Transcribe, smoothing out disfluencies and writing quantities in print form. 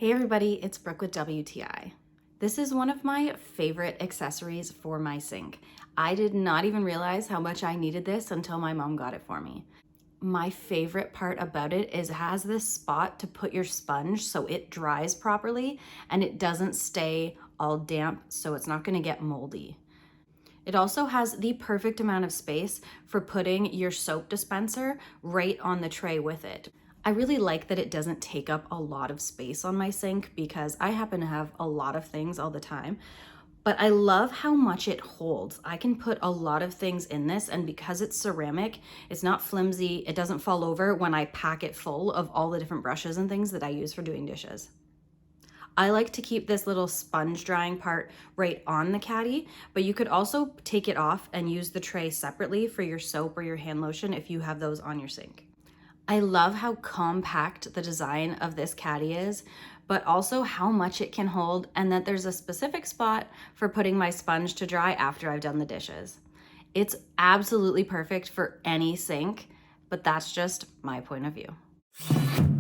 Hey everybody, it's Brooke with WTI. This is one of my favorite accessories for my sink. I did not even realize how much I needed this until my mom got it for me. My favorite part about it is it has this spot to put your sponge so it dries properly and it doesn't stay all damp, so it's not gonna get moldy. It also has the perfect amount of space for putting your soap dispenser right on the tray with it. I really like that it doesn't take up a lot of space on my sink because I happen to have a lot of things all the time. But I love how much it holds. I can put a lot of things in this, and because it's ceramic, it's not flimsy, it doesn't fall over when I pack it full of all the different brushes and things that I use for doing dishes. I like to keep this little sponge drying part right on the Caddy, but you could also take it off and use the tray separately for your soap or your hand lotion if you have those on your sink. I love how compact the design of this Caddy is, but also how much it can hold, and that there's a specific spot for putting my sponge to dry after I've done the dishes. It's absolutely perfect for any sink, but that's just my point of view.